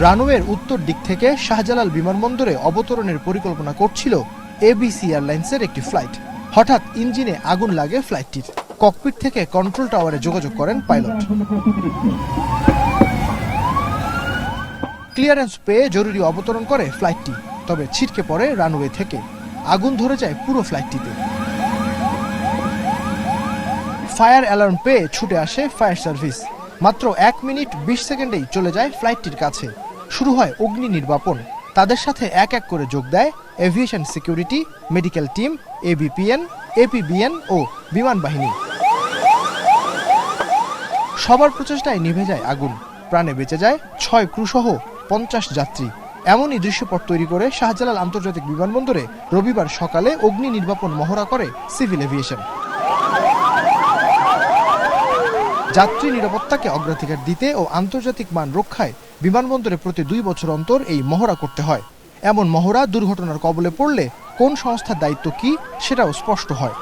রানওয়ের উত্তর দিক থেকে শাহজালাল বিমানবন্দরে অবতরণের পরিকল্পনা করছিল এবিসি এয়ারলাইন্সের একটি ফ্লাইট। হঠাৎ ইঞ্জিনে আগুন লাগে ফ্লাইটটির। ককপিট থেকে কন্ট্রোল টাওয়ারে যোগাযোগ করেন পাইলট। ক্লিয়ারেন্স পেয়ে জরুরি অবতরণ করে ফ্লাইটটি, তবে ছিটকে পড়ে রানওয়ে থেকে। আগুন ধরে যায় পুরো ফ্লাইটটিতে। ফায়ার অ্যালার্ম পেয়ে ছুটে আসে ফায়ার সার্ভিস। মাত্র 1 মিনিট 20 সেকেন্ডেই চলে যায় ফ্লাইটটির কাছে। শুরু হয় অগ্নি নির্বাপন। তাদের সাথে এক এক করে যোগ দেয় aviation security, medical team, ABPN, APBN ও বিমান বাহিনী। সবার প্রচেষ্টায় নিভে যায় আগুন। প্রাণে বেঁচে যায় 6 ক্রুসহ 50 যাত্রী। এমনই দৃশ্যপট তৈরি করে শাহজালাল আন্তর্জাতিক বিমানবন্দরে রবিবার সকালে অগ্নি নির্বাপন মহড়া করে সিভিল এভিয়েশন। যাত্রী নিরাপত্তাকে অগ্রাধিকার দিতে ও আন্তর্জাতিক মান রক্ষায় বিমানবন্দরে প্রতি 2 বছর অন্তর এই মহড়া করতে হয়। এমন মহড়া দুর্ঘটনার কবলে পড়লে কোন সংস্থার দায়িত্ব কি সেটাও স্পষ্ট হয়।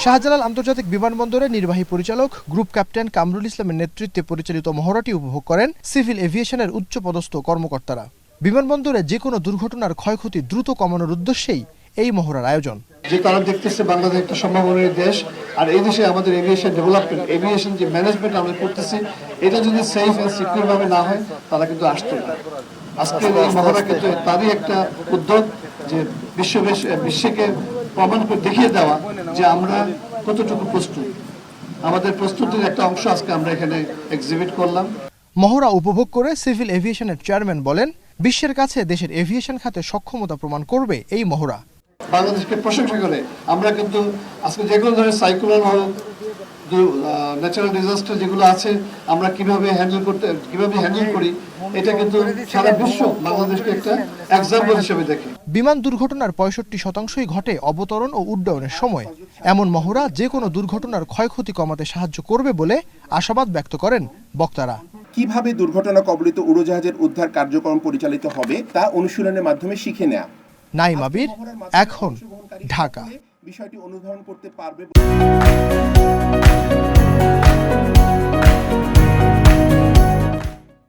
শাহজালাল আন্তর্জাতিক বিমানবন্দরের নির্বাহী পরিচালক গ্রুপ ক্যাপ্টেন কামরুল ইসলামের নেতৃত্বে পরিচালিত মহড়াটি উপভোগ করেন সিভিল এভিয়েশনের উচ্চপদস্থ কর্মকর্তারা। বিমানবন্দরে যে কোনো দুর্ঘটনার ক্ষয়ক্ষতি দ্রুত কমানোর উদ্দেশ্যেই এই মহড়ার আয়োজন। যে তারা দেখতেছে বাংলাদেশ একটা সম্ভাবনার দেশ, আর এই দেশে আমাদের এভিয়েশন ডেভেলপমেন্ট, এভিয়েশন যে ম্যানেজমেন্ট আমরা করতেছি, এটা যদি সেফ এন্ড সিকিউর ভাবে না হয় তারা কিন্তু আসতো না। আজকে এই মহড়া কিন্তু তারই একটা উদ্যোগ, যে বিশ্বকে প্রমাণ করে দেখিয়ে দেওয়া যে আমরা কতটুকু প্রস্তুত। আমাদের প্রস্তুতির একটা অংশ আজকে আমরা এখানে এক্সিবিট করলাম। মহড়া উপভোগ করে সিভিল এভিয়েশনের চেয়ারম্যান বলেন, বিশ্বের কাছে দেশের এভিয়েশন খাতে সক্ষমতা প্রমাণ করবে এই মহড়া। বাংলাদেশকে প্রশংসা করে আমরা কিন্তু আজকে যেগুলো ধরনের সাইক্লোন হোক, ন্যাচারাল ডিজাস্টার যেগুলো আছে, আমরা কিভাবে হ্যান্ডেল করি, এটা কিন্তু সারা বিশ্ব বাংলাদেশকে একটা এক্সাম্পল হিসেবে দেখে। বিমান দুর্ঘটনার 65% ঘটে অবতরণ ও উড্ডয়নের সময়। এমন মহড়া যে কোনো দুর্ঘটনার ক্ষয়ক্ষতি কমাতে সাহায্য করবে বলে আশাবাদ ব্যক্ত করেন বক্তারা। কিভাবে দুর্ঘটনা কবলিত উড়োজাহাজের উদ্ধার কার্যক্রম পরিচালিত হবে তা অনুশীলনের মাধ্যমে শিখে নেয়া। নাইম আবির, এখন, ঢাকা। বিষয়টি অনুধাবন করতে পারবে।